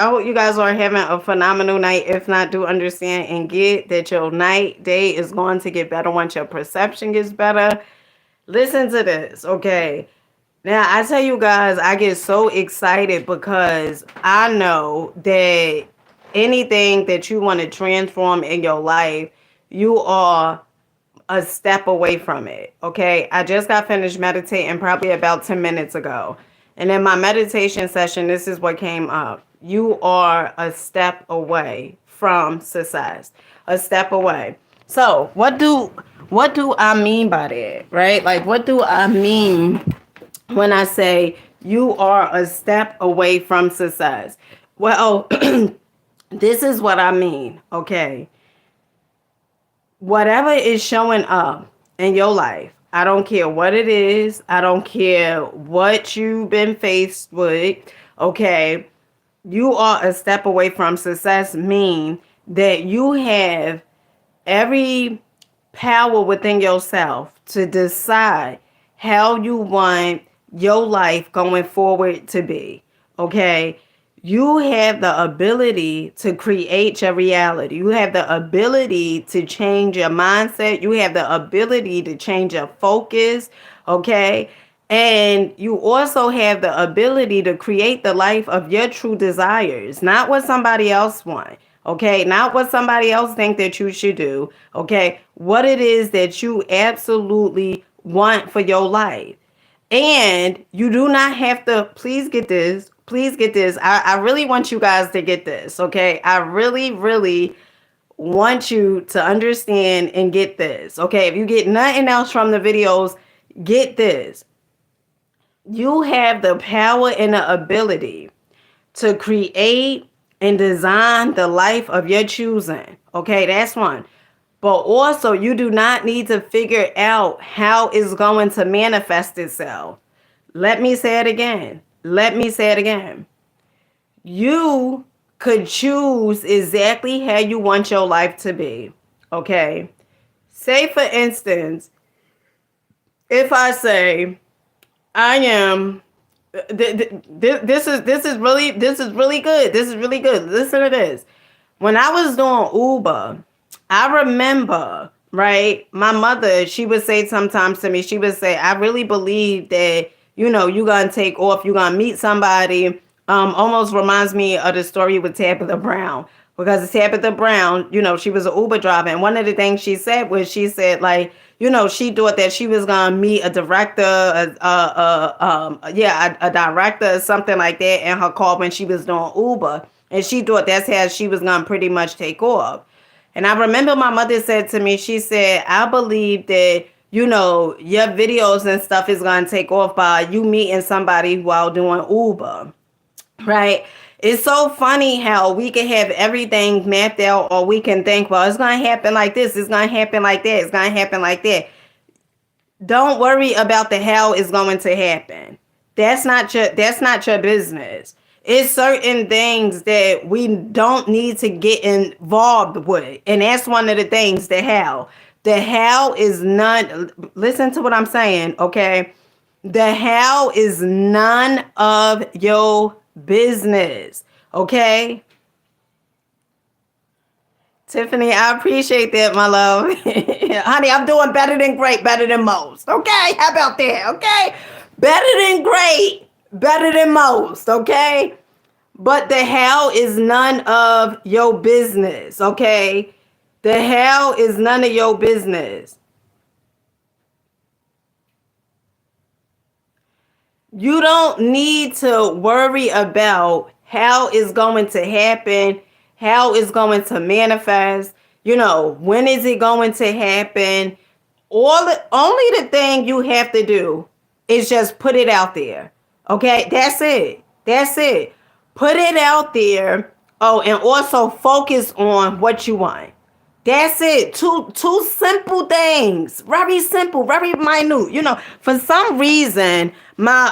I hope you guys are having a phenomenal night. If not, do understand and get that your night, day is going to get better once your perception gets better. Listen to this, okay? Now, I tell you guys, I get so excited because I know that anything that you want to transform in your life, you are a step away from it. Okay. I just got finished meditating probably about 10 minutes ago. And in my meditation session, this is what came up. You are a step away from success. A step away. So what do I mean by that? Right? Like what do I mean when I say you are a step away from success? Well, this is what I mean. Okay, whatever is showing up in your life, I don't care what it is, I don't care what you've been faced with, okay, you are a step away from success, mean that you have every power within yourself to decide how you want your life going forward to be. Okay. You have the ability to create your reality. You have the ability to change your mindset. You have the ability to change your focus. Okay. And you also have the ability to create the life of your true desires, not what somebody else wants. Okay, not what somebody else think that you should do. Okay, what it is that you absolutely want for your life. And you do not have to, please get this. Please get this. I really want you guys to get this. Okay, I really, really want you to understand and get this. Okay, if you get nothing else from the videos, get this. You have the power and the ability to create and design the life of your choosing. Okay, that's one. But also, you do not need to figure out how it's going to manifest itself. Let me say it again. Let me say it again. You could choose exactly how you want your life to be. Okay. Say, for instance, if I say, I am this is really good. This is really good. Listen to this. When I was doing Uber, I remember, right? My mother, she would say sometimes to me, she would say, I really believe that, you're gonna take off, you're gonna meet somebody. Almost reminds me of the story with Tabitha Brown. Because Tabitha Brown, she was an Uber driver. And one of the things she said was, she said, like, she thought that she was gonna meet a director, a director or something like that in her car when she was doing Uber, and she thought that's how she was gonna pretty much take off. And I remember my mother said to me, she said, I believe that your videos and stuff is gonna take off by you meeting somebody while doing Uber, right? It's so funny how we can have everything mapped out, or we can think, well, it's going to happen like this, it's going to happen like that, it's going to happen like that. Don't worry about the how it's going to happen. That's not your business. It's certain things that we don't need to get involved with. And that's one of the things, the how. The how is none, listen to what I'm saying, okay? The how is none of your business. Okay? Tiffany, I appreciate that, my love. Honey, I'm doing better than great, better than most. Okay? How about that? Okay? Better than great, better than most. Okay? But the how is none of your business. Okay? The how is none of your business. You don't need to worry about how it's going to happen, how it's going to manifest, when is it going to happen. Only the thing you have to do is just put it out there. Okay? That's it. That's it. Put it out there. Oh, and also focus on what you want. That's it. Two simple things. Very simple, very minute. For some reason, my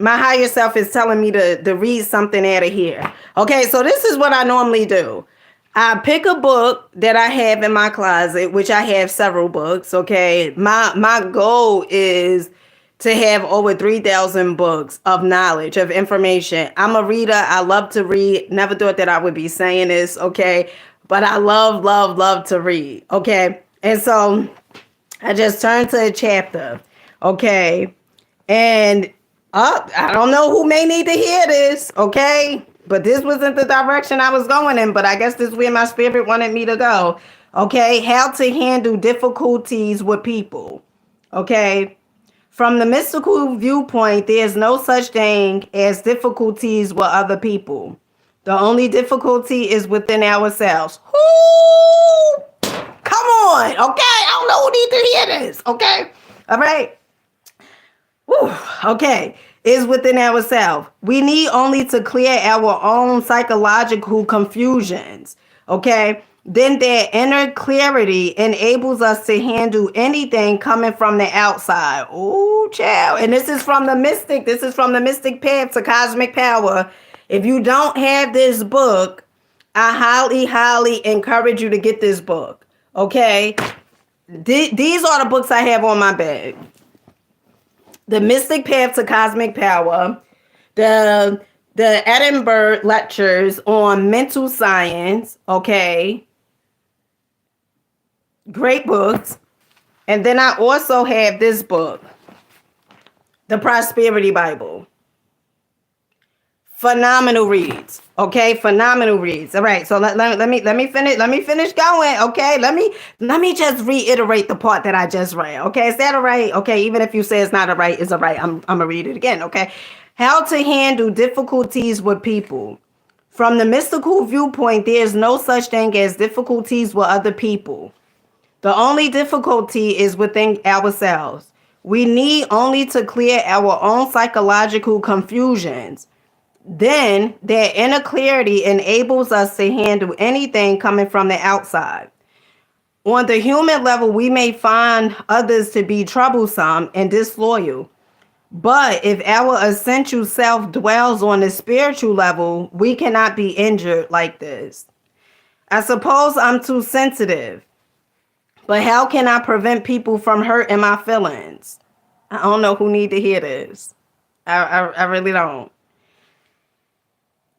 higher self is telling me to read something out of here. Okay, so this is what I normally do. I pick a book that I have in my closet, which I have several books. Okay. My goal is to have over 3,000 books of knowledge, of information. I'm a reader. I love to read. Never thought that I would be saying this, okay? But I love, love, love to read, okay? And so I just turned to a chapter, okay? And I don't know who may need to hear this, okay? But this wasn't the direction I was going in, but I guess this is where my spirit wanted me to go, okay? How to handle difficulties with people, okay? From the mystical viewpoint, there is no such thing as difficulties with other people. The only difficulty is within ourselves. Whoo! Come on, okay? I don't know who needs to hear this, okay? All right? Whew, okay, is within ourselves. We need only to clear our own psychological confusions, okay? Then that inner clarity enables us to handle anything coming from the outside. Oh, child. And this is from the mystic. This is from the mystic path to cosmic power. If you don't have this book, I highly, highly encourage you to get this book, okay? These are the books I have on my bed. The Mystic Path to Cosmic Power, the Edinburgh Lectures on Mental Science, okay? Great books. And then I also have this book, The Prosperity Bible. Phenomenal reads, okay? Phenomenal reads. All right, so let me finish going, okay? Let me just reiterate the part that I just read, okay? Is that all right? Okay, even if you say it's not all right, it's all right. I'm gonna read it again, okay? How to handle difficulties with people. From the mystical viewpoint, there is no such thing as difficulties with other people. The only difficulty is within ourselves. We need only to clear our own psychological confusions. Then that inner clarity enables us to handle anything coming from the outside. On the human level, we may find others to be troublesome and disloyal. But if our essential self dwells on the spiritual level, we cannot be injured like this. I suppose I'm too sensitive. But how can I prevent people from hurting my feelings? I don't know who need to hear this. I really don't.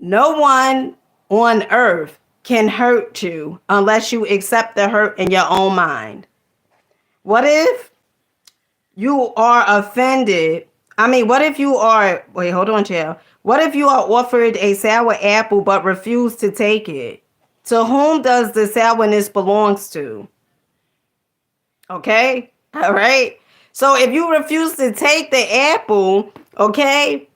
No one on earth can hurt you unless you accept the hurt in your own mind. What if you are offended? What if you are, wait, hold on, child. What if you are offered a sour apple but refuse to take it? To whom does the sourness belongs to? Okay, all right. So if you refuse to take the apple, okay,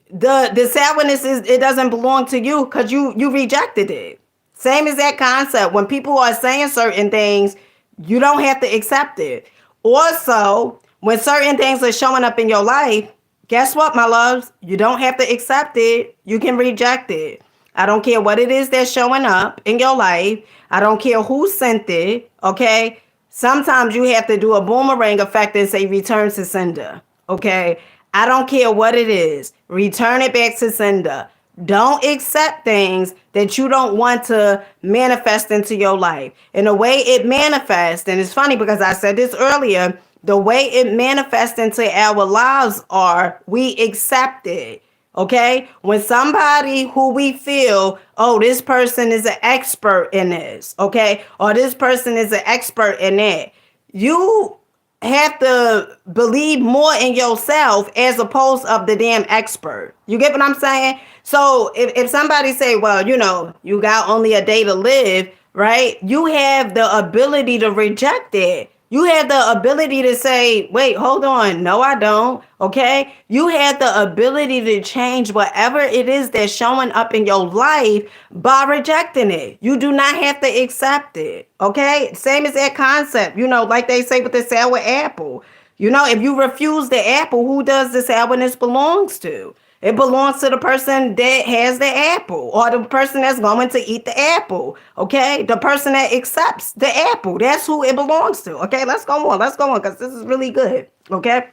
the sourness it doesn't belong to you because you rejected it. Same as that concept. When people are saying certain things, you don't have to accept it. Also, when certain things are showing up in your life, guess what, my loves? You don't have to accept it. You can reject it. I don't care what it is that's showing up in your life. I don't care who sent it, okay? Sometimes you have to do a boomerang effect and say return to sender, okay? I don't care what it is. Return it back to sender. Don't accept things that you don't want to manifest into your life. And the way it manifests, and it's funny because I said this earlier, the way it manifests into our lives are we accept it. Okay, when somebody who we feel, oh, this person is an expert in this, okay, or this person is an expert in that, you have to believe more in yourself as opposed of the damn expert. You get what I'm saying? So if somebody say, well, you got only a day to live, right? You have the ability to reject it. You have the ability to say, wait, hold on. No, I don't. Okay. You have the ability to change whatever it is that's showing up in your life by rejecting it. You do not have to accept it. Okay. Same as that concept, like they say with the sour apple. If you refuse the apple, who does the sourness belongs to? It belongs to the person that has the apple or the person that's going to eat the apple. Okay. The person that accepts the apple. That's who it belongs to. Okay. Let's go on because this is really good. Okay.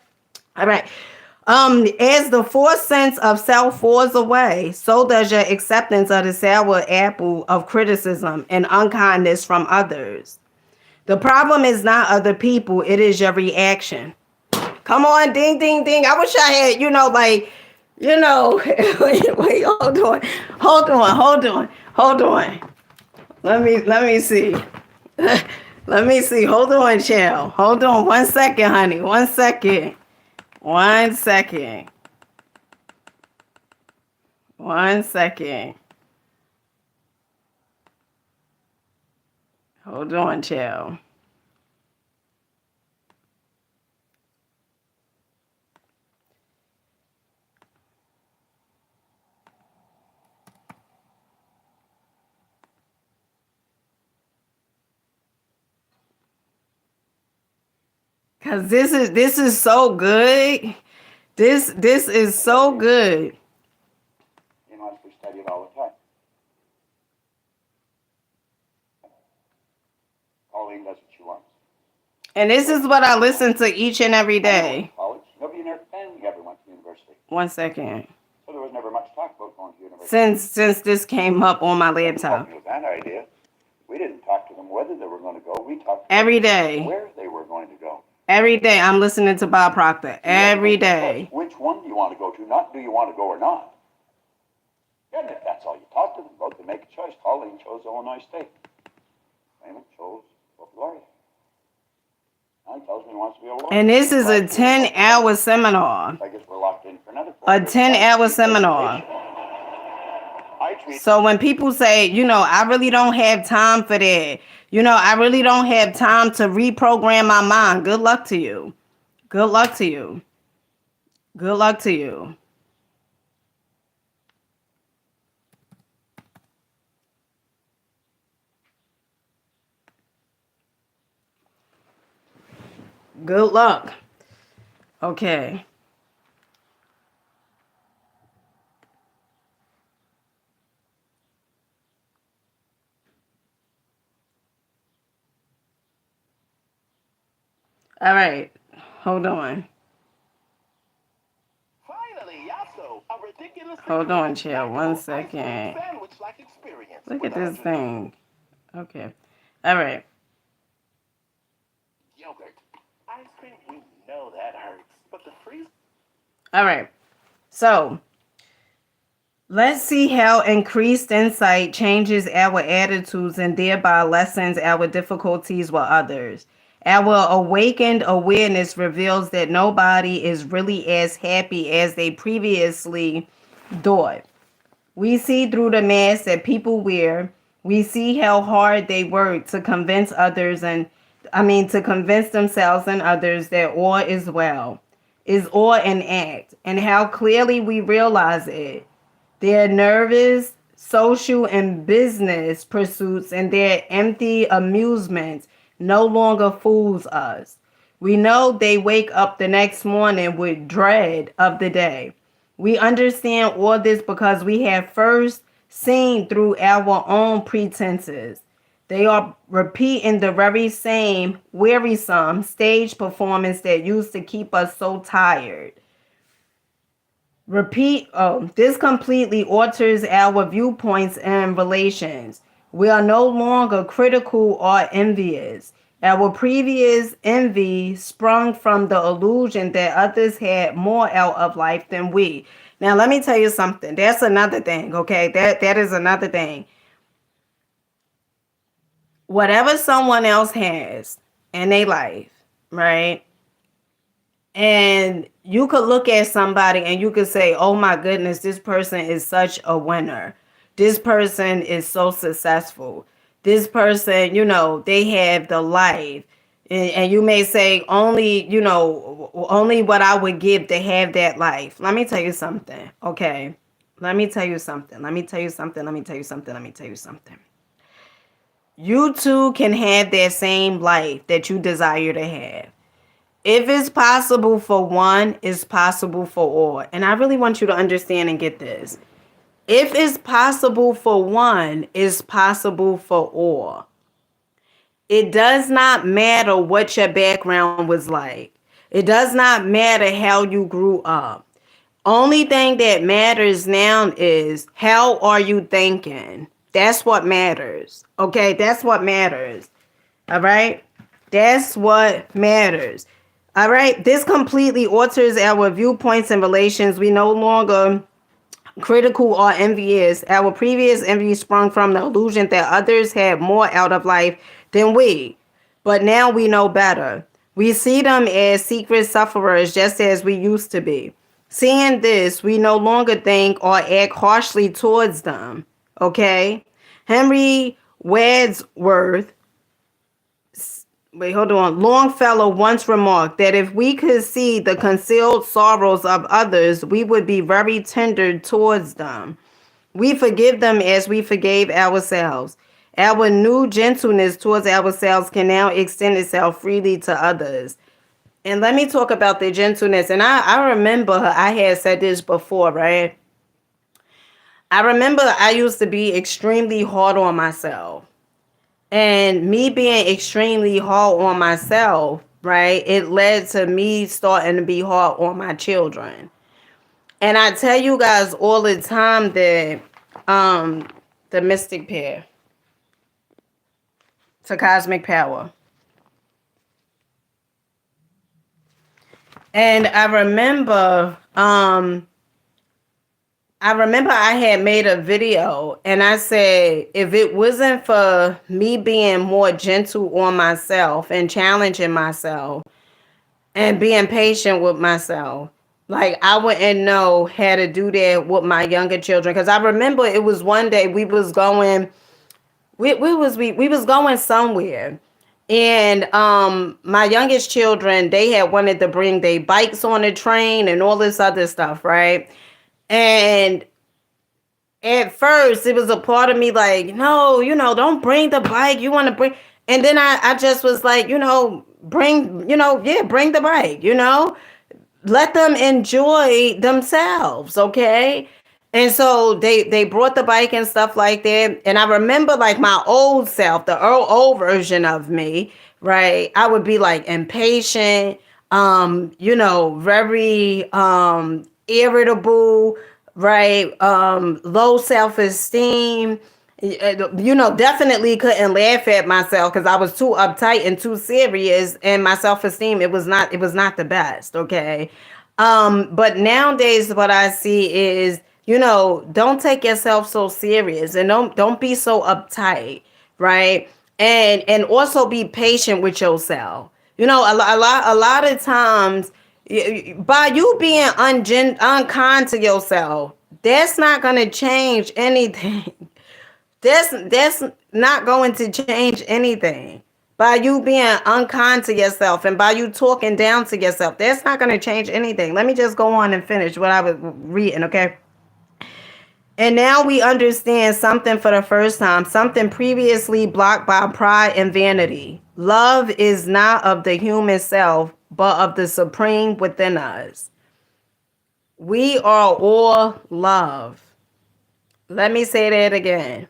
All right. As the fourth sense of self falls away, so does your acceptance of the sour apple of criticism and unkindness from others. The problem is not other people. It is your reaction. Come on, ding, ding, ding. I wish I had, wait, hold on. Let me see. Let me see. Hold on, child. Hold on 1 second, honey. 1 second. 1 second. 1 second. Hold on, child. Cause this is so good. This is so good. You must be studied all the time. Pauline does what she wants. And this is what I listen to each and every day. College. Nobody in our family ever went to university. 1 second. So there was never much talk about going to university. Since this came up on my laptop. With that idea, we didn't talk to them whether they were going to go. We talked to every them day. where they were going to go. Every day I'm listening to Bob Proctor. Every day. Which one do you want to go to? Not do you want to go or not. And if that's all you talk to them about, they make a choice. Pauline chose Illinois State. Raymond chose Florida. Now he tells me he wants to be a lawyer. And this is a 10-hour seminar. I guess we're locked in for another 4 A 10-hour seminar. So when people say, I really don't have time for that. I really don't have time to reprogram my mind. Good luck to you. Good luck to you. Good luck to you. Good luck. Okay. All right. Hold on. Hold on, chill. 1 second. Look at this thing. Okay. All right. Yogurt. Ice cream, we know that hurts. But the freeze. All right. So, let's see how increased insight changes our attitudes and thereby lessens our difficulties with others. Our awakened awareness reveals that nobody is really as happy as they previously thought. We see through the mask that people wear. We see how hard they work to convince others to convince themselves and others that all is well, is all an act, and how clearly we realize it. Their nervous, social, and business pursuits and their empty amusements no longer fools us. We know they wake up the next morning with dread of the day. We understand all this because we have first seen through our own pretenses. They are repeating the very same wearisome stage performance that used to keep us so tired. This completely alters our viewpoints and relations. We are no longer critical or envious. Our previous envy sprung from the illusion that others had more out of life than we. Now, let me tell you something. That's another thing, okay? That is another thing. Whatever someone else has in their life, right? And you could look at somebody and you could say, oh my goodness, this person is such a winner. This person is so successful. This person, they have the life. And you may say only what I would give to have that life. Let me tell you something. Okay. Let me tell you something. You too can have that same life that you desire to have. If it's possible for one, it's possible for all. And I really want you to understand and get this. If it's possible for one, it's possible for all. It does not matter what your background was like. It does not matter how you grew up. Only thing that matters now is how are you thinking? That's what matters. Okay, that's what matters. All right? That's what matters. All right. This completely alters our viewpoints and relations. We no longer critical or envious. Our previous envy sprung from the illusion that others had more out of life than we. But now we know better. We see them as secret sufferers just as we used to be. Seeing this, we no longer think or act harshly towards them. Okay? Henry Wadsworth, Longfellow once remarked that if we could see the concealed sorrows of others, we would be very tender towards them. We forgive them as we forgave ourselves. Our new gentleness towards ourselves can now extend itself freely to others. And let me talk about the gentleness. And I remember I had said this before, right? I remember I used to be extremely hard on myself. And me being extremely hard on myself, right, it led to me starting to be hard on my children. And I tell you guys all the time that the mystic pair to cosmic power. And I remember I had made a video and I said, if it wasn't for me being more gentle on myself and challenging myself and being patient with myself, like I wouldn't know how to do that with my younger children. Because I remember it was one day we was going, we was going somewhere. And my youngest children, they had wanted to bring their bikes on the train and all this other stuff, right? And at first it was a part of me like, no, don't bring the bike. You want to bring, and then I just was like, bring the bike, let them enjoy themselves. Okay. And so they brought the bike and stuff like that. And I remember like my old self, the old version of me, right? I would be like impatient, very irritable, right? Low self-esteem. Definitely couldn't laugh at myself because I was too uptight and too serious, and my self-esteem, it was not the best. Okay. But nowadays what I see is, don't take yourself so serious and don't be so uptight, right? And also be patient with yourself. A lot of times by you being unkind to yourself, that's not going to change anything. That's not going to change anything. By you being unkind to yourself and by you talking down to yourself, that's not going to change anything. Let me just go on and finish what I was reading, okay? And now we understand something for the first time, something previously blocked by pride and vanity. Love is not of the human self, but of the supreme within us. We are all love. Let me say that again.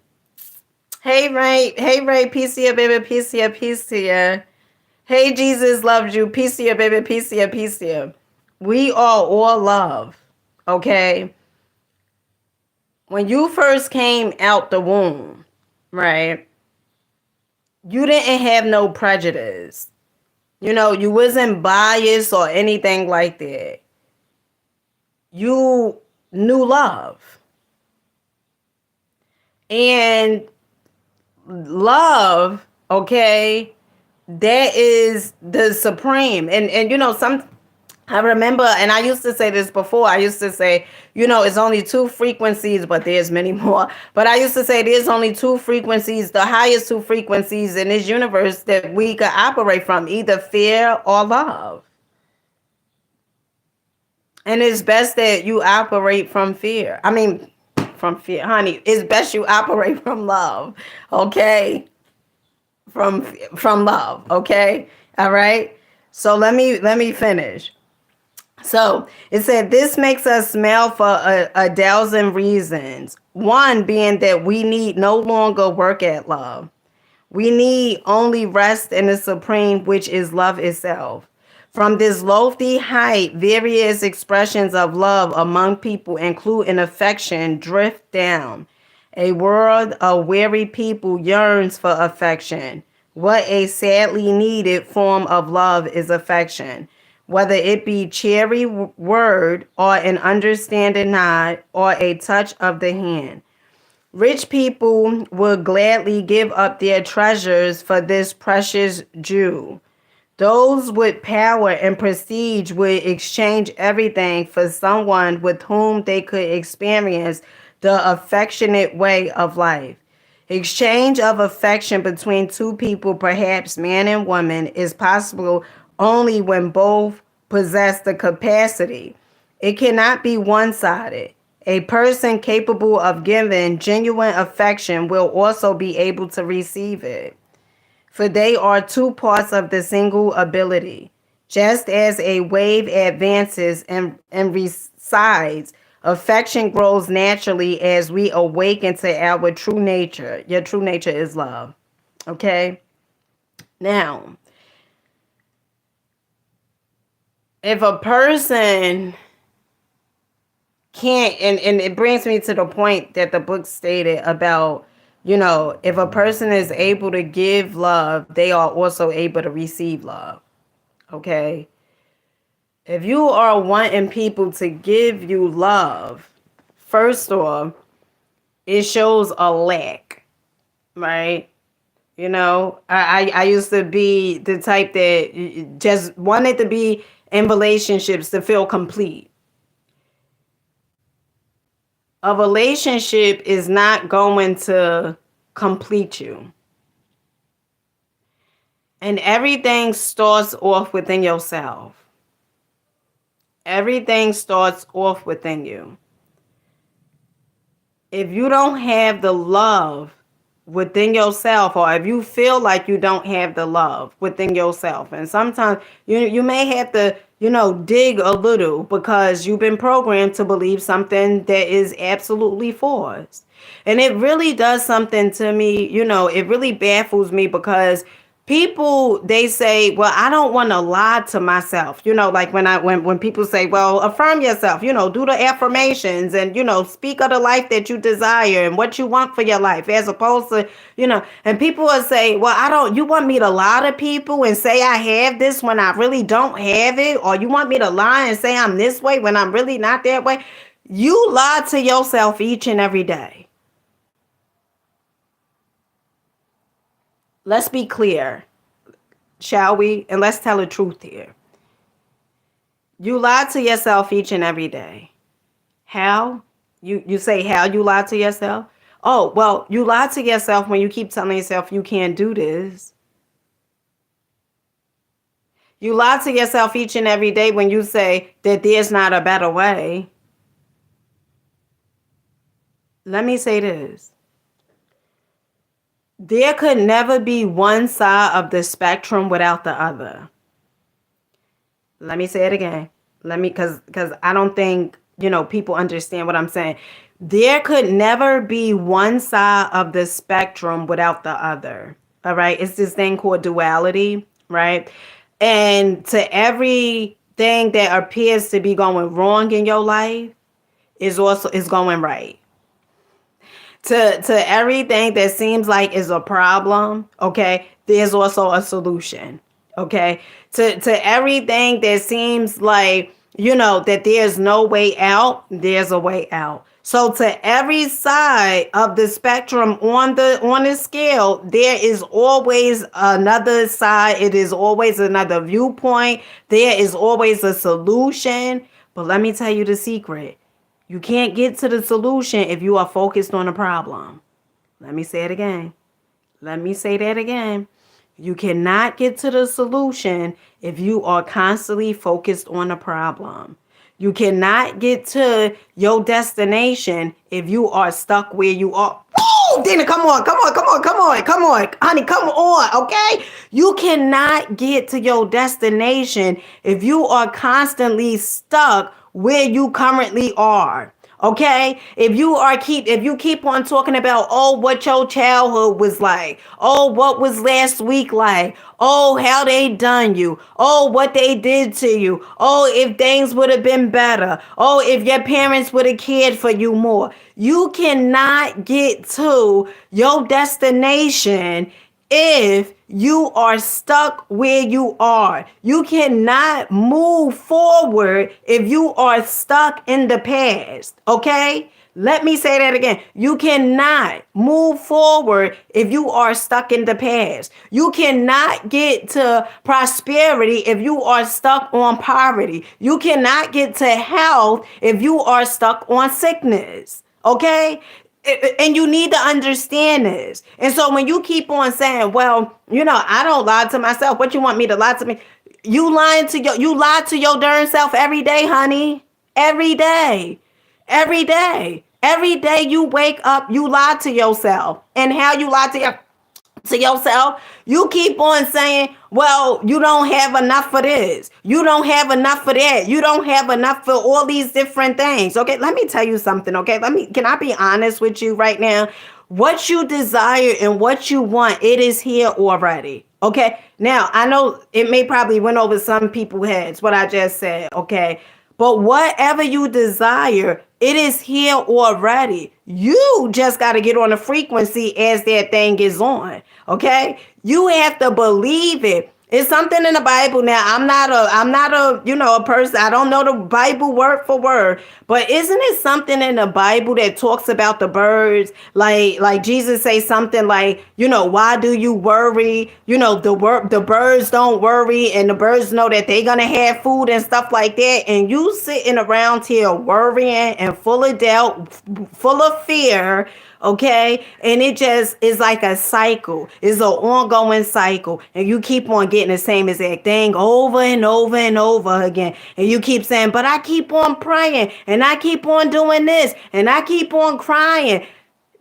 Hey Ray, peace to you, baby, peace to you, peace to you. Hey, Jesus loves you, peace to you, baby, peace to you, peace to you. We are all love, okay? When you first came out the womb, right, you didn't have no prejudice. You wasn't biased or anything like that. You knew love. And love, okay, that is the supreme. And I remember, and I used to say this before, I used to say, it's only two frequencies, but there's many more. But I used to say there's only two frequencies, the highest two frequencies in this universe that we could operate from, either fear or love. And it's best that you operate from fear. I mean, from fear, honey. It's best you operate from love, okay? From love, okay? All right? So let me finish. So it said, this makes us smile for a thousand reasons. One being that we need no longer work at love. We need only rest in the supreme, which is love itself. From this lofty height, various expressions of love among people, including affection, drift down. A world of weary people yearns for affection. What a sadly needed form of love is affection. whether it be cheery word or an understanding nod or a touch of the hand. Rich people will gladly give up their treasures for this precious jewel. Those with power and prestige would exchange everything for someone with whom they could experience the affectionate way of life. Exchange of affection between two people, perhaps man and woman, is possible only when both possess the capacity. It cannot be one sided. A person capable of giving genuine affection will also be able to receive it, for they are two parts of the single ability. Just as a wave advances and resides, affection grows naturally as we awaken to our true nature. Your true nature is love. Okay? Now, if a person can't, and it brings me to the point that the book stated about, if a person is able to give love, they are also able to receive love. Okay? If you are wanting people to give you love, first off, it shows a lack, right? I used to be the type that just wanted to be in relationships to feel complete. A relationship is not going to complete you. And everything starts off within yourself. Everything starts off within you. If you don't have the love within yourself, or if you feel like you don't have the love within yourself, and sometimes you may have to dig a little because you've been programmed to believe something that is absolutely false. And it really does something to me. It really baffles me because people, they say, well, I don't want to lie to myself. Like when people say, well, affirm yourself, do the affirmations and, speak of the life that you desire and what you want for your life, as opposed to, and people will say, well, you want me to lie to people and say I have this when I really don't have it? Or you want me to lie and say I'm this way when I'm really not that way? You lie to yourself each and every day. Let's be clear, shall we? And let's tell the truth here. You lie to yourself each and every day. How? You say how you lie to yourself? Oh, well, you lie to yourself when you keep telling yourself you can't do this. You lie to yourself each and every day when you say that there's not a better way. Let me say this. There could never be one side of the spectrum without the other. Let me say it again. Because I don't think, people understand what I'm saying. There could never be one side of the spectrum without the other. All right. It's this thing called duality, right? And to everything that appears to be going wrong in your life is going right. To everything that seems like is a problem, okay, there's also a solution. Okay. To everything that seems like, that there's no way out, there's a way out. So to every side of the spectrum on the scale, there is always another side. It is always another viewpoint. There is always a solution. But let me tell you the secret. You can't get to the solution if you are focused on the problem. Let me say it again. Let me say that again. You cannot get to the solution if you are constantly focused on the problem. You cannot get to your destination if you are stuck where you are. Woo! Dina, come on. Honey, come on, okay? You cannot get to your destination if you are constantly stuck where you currently are. Okay, if you keep on talking about, oh, what your childhood was like, oh, what was last week like, oh, how they done you, oh, what they did to you, oh, if things would have been better, oh, if your parents would have cared for you more, you cannot get to your destination if you are stuck where you are. You cannot move forward if you are stuck in the past. Okay? Let me say that again. You cannot move forward if you are stuck in the past. You cannot get to prosperity if you are stuck on poverty. You cannot get to health if you are stuck on sickness. Okay? And you need to understand this. And so when you keep on saying, well, I don't lie to myself. What you want me to lie to me? You lie to your darn self every day, honey. Every day. Every day. Every day you wake up, you lie to yourself. And how you lie to yourself, you keep on saying, well, you don't have enough for this. You don't have enough for that. You don't have enough for all these different things. Okay, let me tell you something. Okay, can I be honest with you right now? What you desire and what you want, it is here already. Okay, now I know it may probably went over some people's heads what I just said. Okay, but whatever you desire, it is here already. You just got to get on the frequency as that thing is on. Okay? You have to believe it. It's something in the Bible. Now, I'm not a person. I don't know the Bible word for word, but isn't it something in the Bible that talks about the birds? Like Jesus say something like, why do you worry? The birds don't worry, and the birds know that they're gonna have food and stuff like that. And you sitting around here worrying and full of doubt, full of fear. Okay, and it just is like a cycle. It's an ongoing cycle, and you keep on getting the same exact thing over and over and over again. And you keep saying, but I keep on praying, and I keep on doing this, and I keep on crying.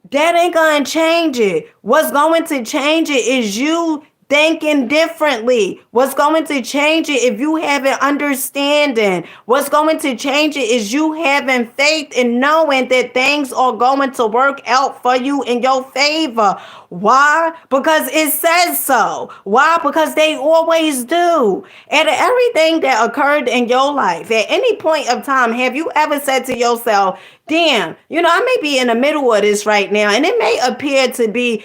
That ain't gonna change it. What's going to change it is you thinking differently. What's going to change it if you have an understanding? What's going to change it is you having faith and knowing that things are going to work out for you in your favor. Why? Because it says so. Why? Because they always do. And everything that occurred in your life, at any point of time, have you ever said to yourself, damn, I may be in the middle of this right now, and it may appear to be,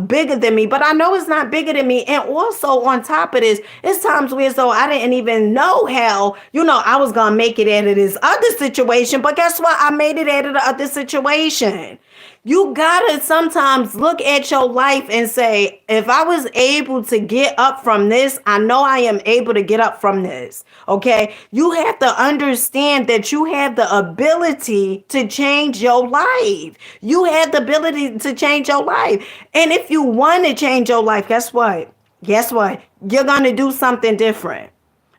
bigger than me, but I know it's not bigger than me. And also on top of this, it's times where so I didn't even know how, I was going to make it out of this other situation, but guess what? I made it out of the other situation. You gotta sometimes look at your life and say, if I was able to get up from this, I know I am able to get up from this. Okay. You have to understand that you have the ability to change your life. You have the ability to change your life. And if you want to change your life, guess what? Guess what? You're going to do something different.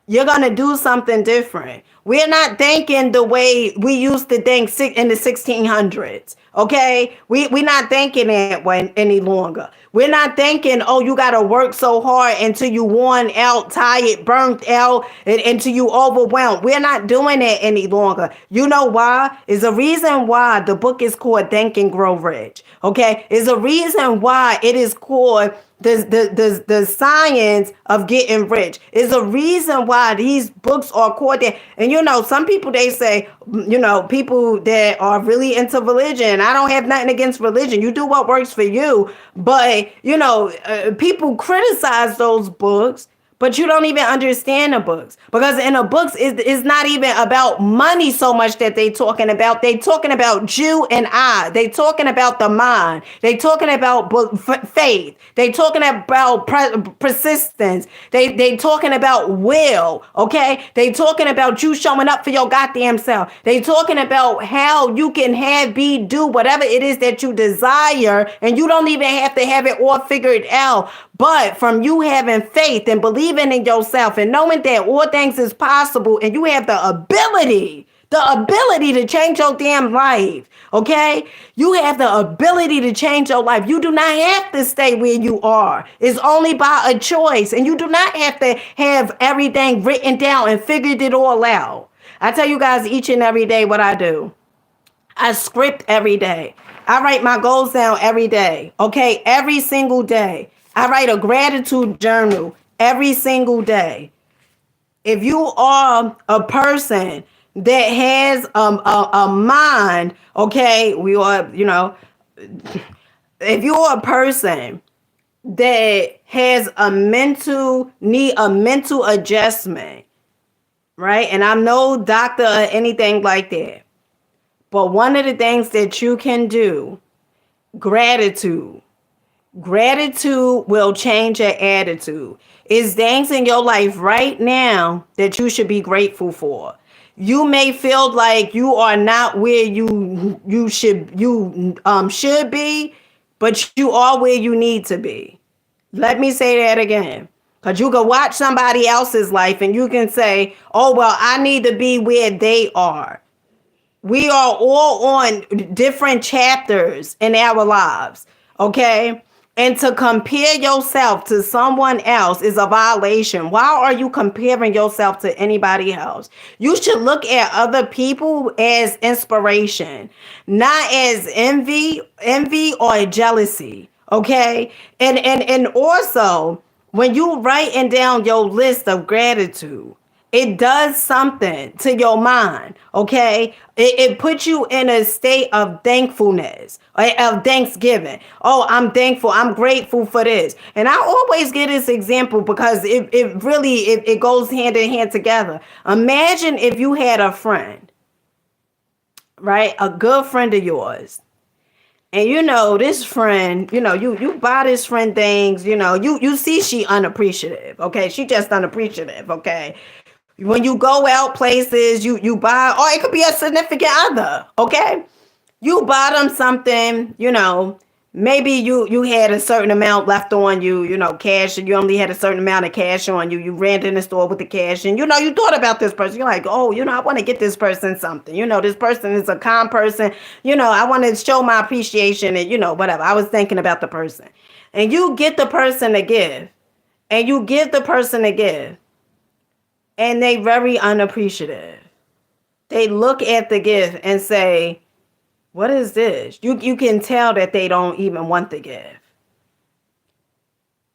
You're going to do something different. We're not thinking the way we used to think in the 1600s. Okay? We're not thinking that way any longer. We're not thinking, oh, you got to work so hard until you worn out, tired, burnt out, and until you overwhelmed. We're not doing that any longer. You know why? It's a reason why the book is called Think and Grow Rich. Okay? It's a reason why it is called the science of getting rich. Is a reason why these books are called that. And some people, they say, people that are really into religion, I don't have nothing against religion. You do what works for you. But, people criticize those books, but you don't even understand the books, because in the books it's not even about money so much that they talking about. They talking about you and I. They talking about the mind. They talking about faith. They talking about persistence. They talking about will. Okay. They talking about you showing up for your goddamn self. They talking about how you can do whatever it is that you desire, and you don't even have to have it all figured out. But from you having faith and believing in yourself and knowing that all things is possible, and you have the ability to change your damn life. Okay? You have the ability to change your life. You do not have to stay where you are. It's only by a choice. And you do not have to have everything written down and figured it all out. I tell you guys each and every day what I do. I script every day. I write my goals down every day. Okay? Every single day. I write a gratitude journal every single day. If you are a person that has a mind, okay, we are, if you're a person that has need a mental adjustment, right? And I'm no doctor or anything like that. But one of the things that you can do, gratitude. Gratitude will change your attitude. It's things in your life right now that you should be grateful for. You may feel like you are not where you should be, but you are where you need to be. Let me say that again. Because you can watch somebody else's life and you can say, oh, well, I need to be where they are. We are all on different chapters in our lives, okay? And to compare yourself to someone else is a violation. Why are you comparing yourself to anybody else? You should look at other people as inspiration, not as envy or jealousy, okay? And also, when you writing down your list of gratitude, it does something to your mind, okay? It puts you in a state of thankfulness, of thanksgiving. Oh, I'm thankful. I'm grateful for this. And I always give this example because it really it goes hand in hand together. Imagine if you had a friend, right? A good friend of yours. And this friend, you buy this friend things, you see she unappreciative, okay? She just unappreciative, okay? When you go out places, you buy, or it could be a significant other, okay? You buy them something, maybe you had a certain amount left on you, cash, and you only had a certain amount of cash on you. You ran in the store with the cash, and you thought about this person. You're like, oh, I want to get this person something. This person is a kind person. I want to show my appreciation and whatever. I was thinking about the person. And you get the person a gift, and you give the person a gift, and they very unappreciative. They look at the gift and say, what is this? You can tell that they don't even want the gift.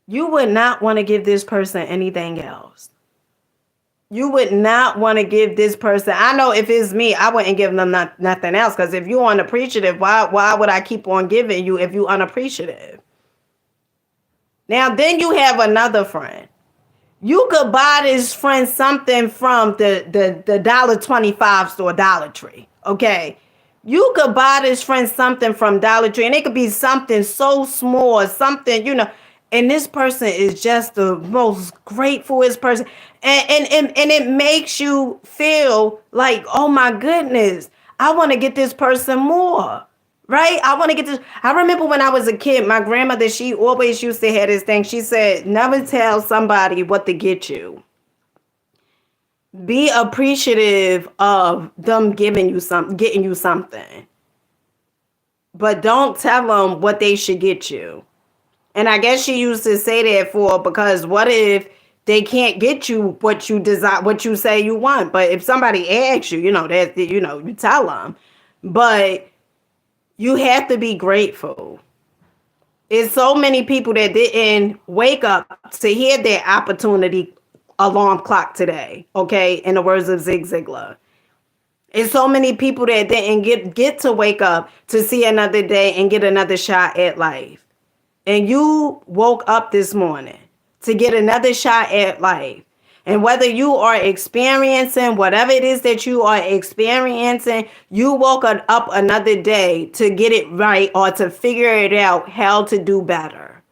You would not want to give this person anything else. You would not want to give this person. I know if it's me, I wouldn't give them nothing else. Because if you're unappreciative, why would I keep on giving you if you're unappreciative? Now, then you have another friend. You could buy this friend something from the $1.25 store, Dollar Tree. Okay. You could buy this friend something from Dollar Tree, and it could be something so small, something, and this person is just the most gratefulest person. And it makes you feel like, oh my goodness, I want to get this person more. Right? I want to get this. I remember when I was a kid, my grandmother, she always used to have this thing. She said, never tell somebody what to get you. Be appreciative of them getting you something. But don't tell them what they should get you. And I guess she used to say that because what if they can't get you what you desire, what you say you want? But if somebody asks you, you tell them. But you have to be grateful. It's so many people that didn't wake up to hear their opportunity alarm clock today, okay, in the words of Zig Ziglar. It's so many people that didn't get to wake up to see another day and get another shot at life. And you woke up this morning to get another shot at life. And whether you are experiencing whatever it is that you are experiencing, you woke up another day to get it right or to figure it out how to do better.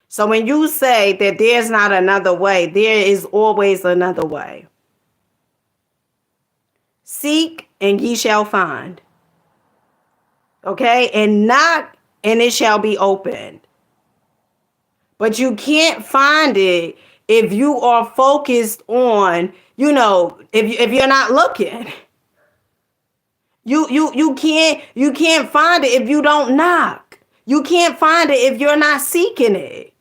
So when you say that there's not another way, there is always another way. Seek and ye shall find. Okay? And knock and it shall be opened. But you can't find it if you are focused on, if you're not looking. You can't find it if you don't knock. You can't find it if you're not seeking it.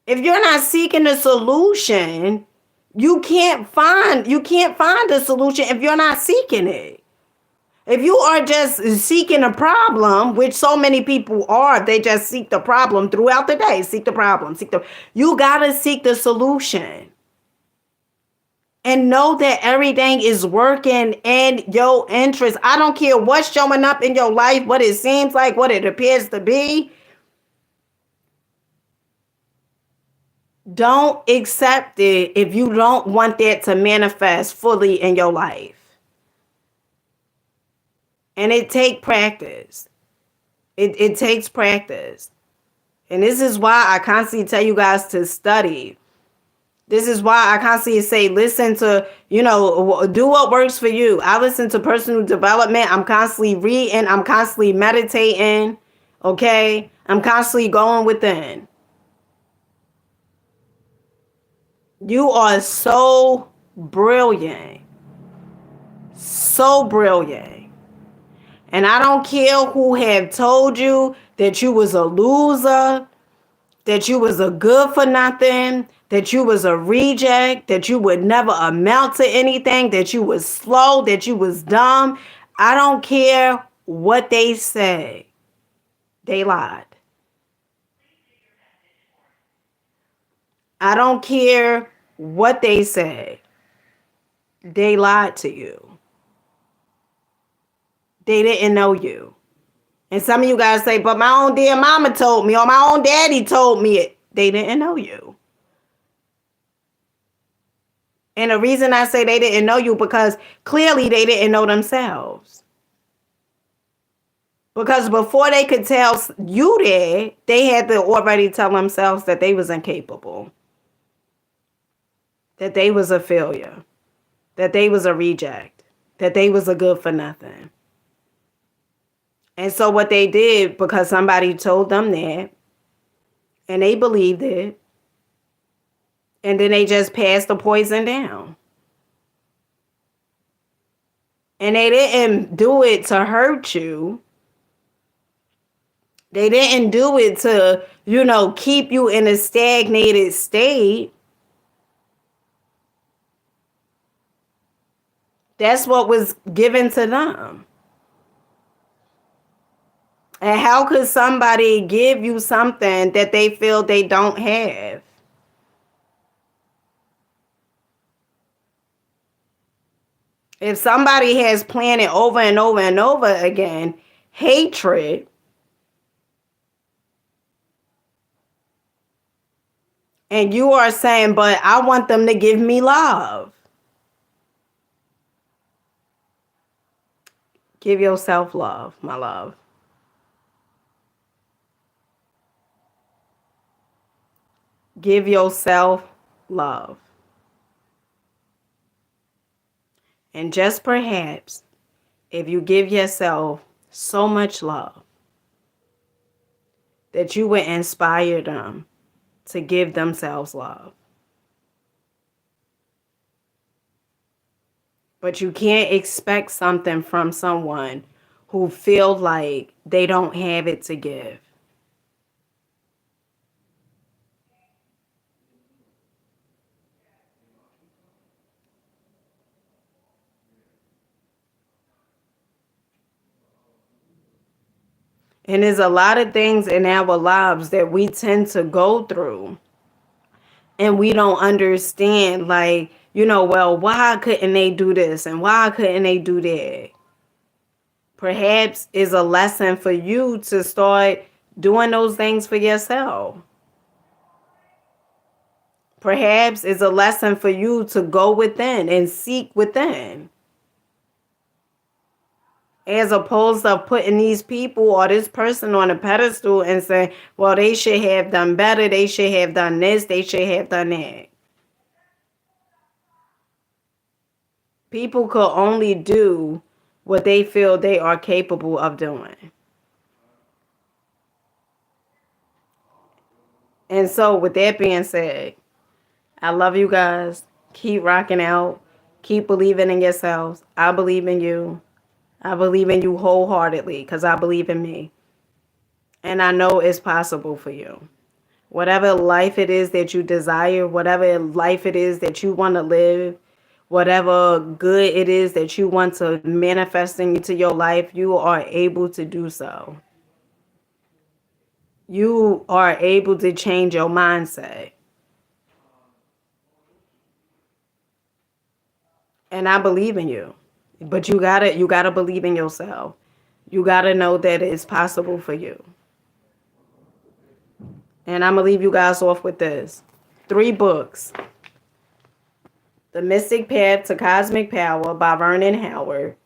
If you're not seeking a solution, you can't find a solution if you're not seeking it. If you are just seeking a problem, which so many people are, they just seek the problem throughout the day. Seek the problem. You gotta seek the solution. And know that everything is working in your interest. I don't care what's showing up in your life, what it seems like, what it appears to be. Don't accept it if you don't want that to manifest fully in your life. And it takes practice. It takes practice. And this is why I constantly tell you guys to study. This is why I constantly say, listen to, do what works for you. I listen to personal development. I'm constantly reading. I'm constantly meditating. Okay? I'm constantly going within. You are so brilliant. So brilliant. And I don't care who have told you that you was a loser, that you was a good for nothing, that you was a reject, that you would never amount to anything, that you was slow, that you was dumb. I don't care what they say. They lied. I don't care what they say. They lied to you. They didn't know you. And some of you guys say, but my own dear mama told me, or my own daddy told me it. They didn't know you. And the reason I say they didn't know you, because clearly they didn't know themselves. Because before they could tell you that, they had to already tell themselves that they was incapable. That they was a failure. That they was a reject. That they was a good for nothing. And so what they did, because somebody told them that, and they believed it, and then they just passed the poison down. And they didn't do it to hurt you. They didn't do it to, keep you in a stagnated state. That's what was given to them. And how could somebody give you something that they feel they don't have? If somebody has planted over and over and over again hatred, and you are saying, but I want them to give me love. Give yourself love, my love. Give yourself love. And just perhaps, if you give yourself so much love, that you would inspire them to give themselves love. But you can't expect something from someone who feel like they don't have it to give. And there's a lot of things in our lives that we tend to go through and we don't understand, like, well, why couldn't they do this and why couldn't they do that? Perhaps is a lesson for you to start doing those things for yourself. Perhaps is a lesson for you to go within and seek within. As opposed to putting these people or this person on a pedestal and saying, well, they should have done better. They should have done this. They should have done that. People could only do what they feel they are capable of doing. And so with that being said, I love you guys. Keep rocking out. Keep believing in yourselves. I believe in you. I believe in you wholeheartedly because I believe in me. And I know it's possible for you. Whatever life it is that you desire, whatever life it is that you want to live, whatever good it is that you want to manifest into your life, you are able to do so. You are able to change your mindset. And I believe in you. But you gotta believe in yourself. You gotta know that it's possible for you. And I'm gonna leave you guys off with this. 3 books. The Mystic Path to Cosmic Power by Vernon Howard.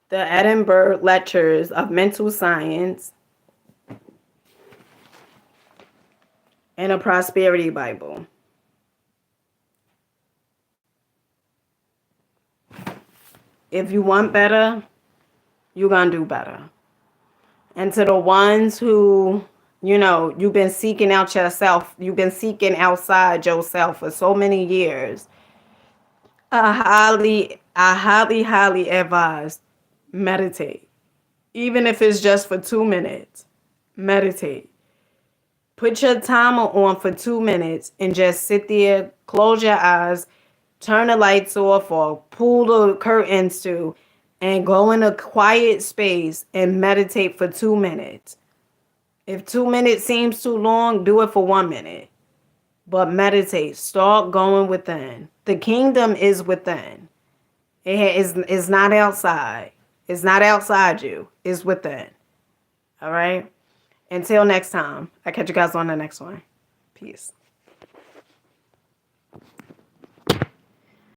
The Edinburgh Lectures of Mental Science. And a Prosperity Bible. If you want better, you're going to do better. And to the ones who, you've been seeking out yourself, you've been seeking outside yourself for so many years, I highly advise meditate. Even if it's just for 2 minutes, meditate. Put your timer on for 2 minutes and just sit there, close your eyes, turn the lights off or pull the curtains to, and go in a quiet space and meditate for 2 minutes. If 2 minutes seems too long, do it for 1 minute. But meditate. Start going within. The kingdom is within. It's not outside. It's not outside you. It's within. All right? Until next time. I'll catch you guys on the next one. Peace.